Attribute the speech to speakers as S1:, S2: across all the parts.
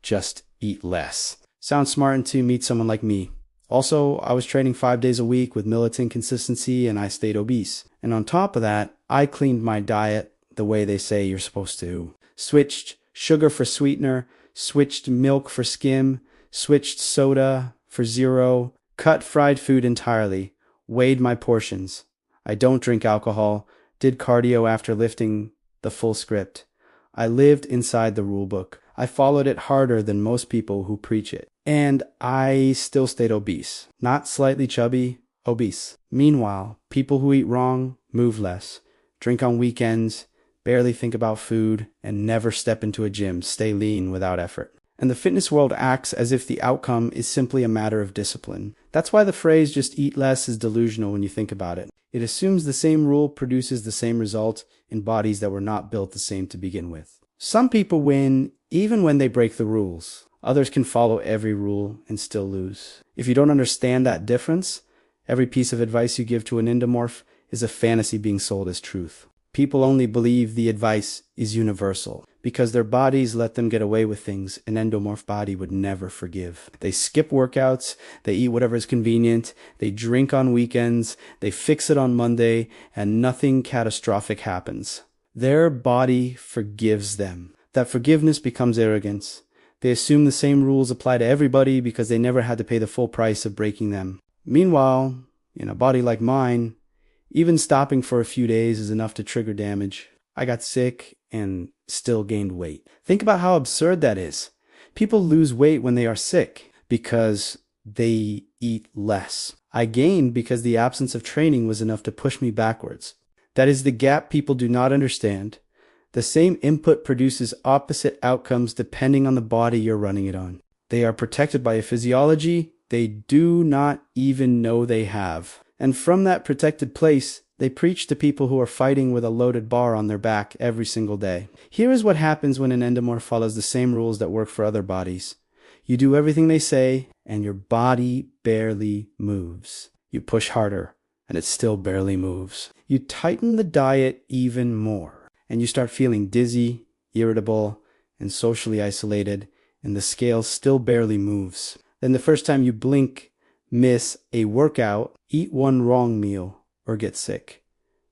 S1: just eat less. Sounds smart until you meet someone like me. Also, I was training 5 days a week with militant consistency and I stayed obese. And on top of that, I cleaned my diet the way they say you're supposed to. Switched sugar for sweetener, switched milk for skim, switched soda for zero, cut fried food entirely, weighed my portions. I don't drink alcohol, did cardio after lifting the full script. I lived inside the rule book. I followed it harder than most people who preach it. And I still stayed obese. Not slightly chubby, obese. Meanwhile, people who eat wrong move less, drink on weekends, barely think about food, and never step into a gym, stay lean without effort. And the fitness world acts as if the outcome is simply a matter of discipline. That's why the phrase just eat less is delusional when you think about it. It assumes the same rule produces the same result in bodies that were not built the same to begin with. Some people win even when they break the rules. Others can follow every rule and still lose. If you don't understand that difference, every piece of advice you give to an endomorph is a fantasy being sold as truth. People only believe the advice is universal because their bodies let them get away with things an endomorph body would never forgive. They skip workouts, they eat whatever is convenient, they drink on weekends, they fix it on Monday, and nothing catastrophic happens. Their body forgives them. That forgiveness becomes arrogance. They assume the same rules apply to everybody because they never had to pay the full price of breaking them. Meanwhile, in a body like mine, even stopping for a few days is enough to trigger damage. I got sick and still gained weight. Think about how absurd that is. People lose weight when they are sick because they eat less. I gained because the absence of training was enough to push me backwards. That is the gap people do not understand. The same input produces opposite outcomes depending on the body you're running it on. They are protected by a physiology they do not even know they have. And from that protected place, they preach to people who are fighting with a loaded bar on their back every single day. Here is what happens when an endomorph follows the same rules that work for other bodies. You do everything they say, and your body barely moves. You push harder, and it still barely moves. You tighten the diet even more, and you start feeling dizzy, irritable, and socially isolated, and the scale still barely moves. Then the first time you blink, miss a workout, eat one wrong meal, or get sick,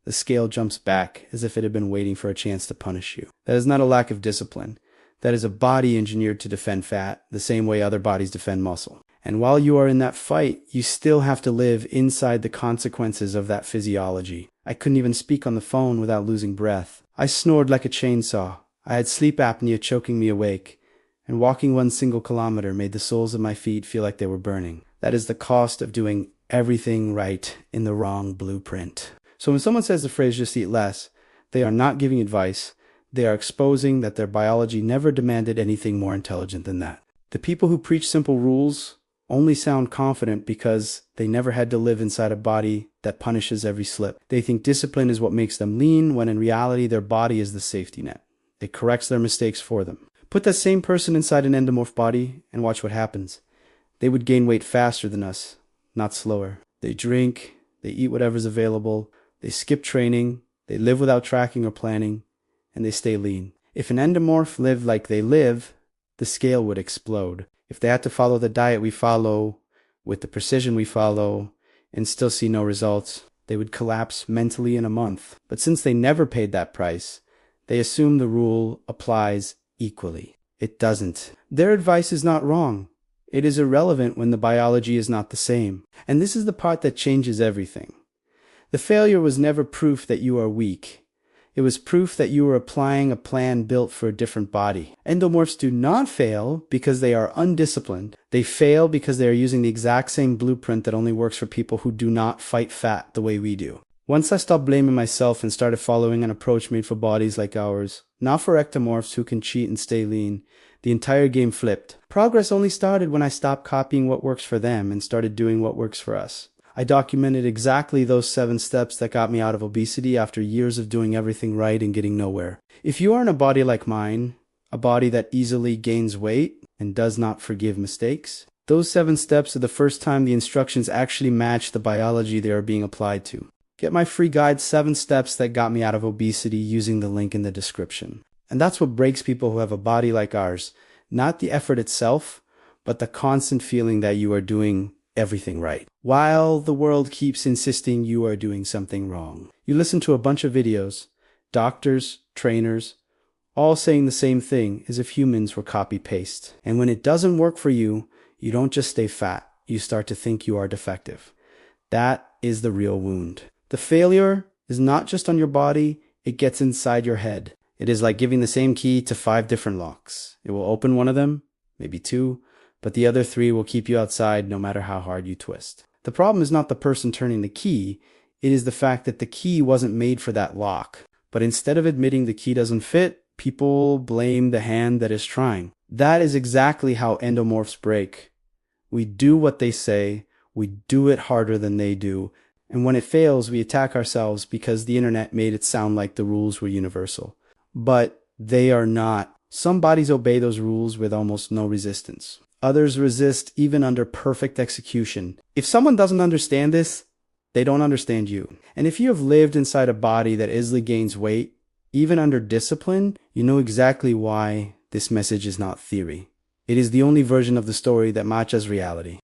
S1: the scale jumps back as if it had been waiting for a chance to punish you. That is not a lack of discipline. That is a body engineered to defend fat, the same way other bodies defend muscle. And while you are in that fight, you still have to live inside the consequences of that physiology. I couldn't even speak on the phone without losing breath. I snored like a chainsaw. I had sleep apnea choking me awake. And walking 1 single kilometer made the soles of my feet feel like they were burning. That is the cost of doing everything right in the wrong blueprint. So when someone says the phrase just eat less, they are not giving advice. They are exposing that their biology never demanded anything more intelligent than that. The people who preach simple rules only sound confident because they never had to live inside a body that punishes every slip. They think discipline is what makes them lean, when in reality their body is the safety net. It corrects their mistakes for them. Put that same person inside an endomorph body and watch what happens. They would gain weight faster than us, not slower. They drink, they eat whatever's available, they skip training, they live without tracking or planning, and they stay lean. If an endomorph lived like they live, the scale would explode. If they had to follow the diet we follow, with the precision we follow, and still see no results, they would collapse mentally in a month. But since they never paid that price, they assume the rule applies equally. It doesn't. Their advice is not wrong. It is irrelevant when the biology is not the same. And this is the part that changes everything. The failure was never proof that you are weak. It was proof that you were applying a plan built for a different body. Endomorphs do not fail because they are undisciplined. They fail because they are using the exact same blueprint that only works for people who do not fight fat the way we do. Once I stopped blaming myself and started following an approach made for bodies like ours, not for ectomorphs who can cheat and stay lean, the entire game flipped. Progress only started when I stopped copying what works for them and started doing what works for us. I documented exactly those 7 steps that got me out of obesity after years of doing everything right and getting nowhere. If you are in a body like mine, a body that easily gains weight and does not forgive mistakes, those 7 steps are the first time the instructions actually match the biology they are being applied to. Get my free guide, 7 steps that got me out of obesity, using the link in the description. And that's what breaks people who have a body like ours. Not the effort itself, but the constant feeling that you are doing everything right, while the world keeps insisting you are doing something wrong. You listen to a bunch of videos, doctors, trainers, all saying the same thing as if humans were copy-paste. And when it doesn't work for you, you don't just stay fat, you start to think you are defective. That is the real wound. The failure is not just on your body, it gets inside your head. It is like giving the same key to 5 different locks. It will open one of them, maybe 2, but the other 3 will keep you outside no matter how hard you twist. The problem is not the person turning the key, it is the fact that the key wasn't made for that lock. But instead of admitting the key doesn't fit, people blame the hand that is trying. That is exactly how endomorphs break. We do what they say, we do it harder than they do, and when it fails, we attack ourselves because the internet made it sound like the rules were universal. But they are not. Some bodies obey those rules with almost no resistance. Others resist even under perfect execution. If someone doesn't understand this, they don't understand you. And if you have lived inside a body that easily gains weight, even under discipline, you know exactly why this message is not theory. It is the only version of the story that matches reality.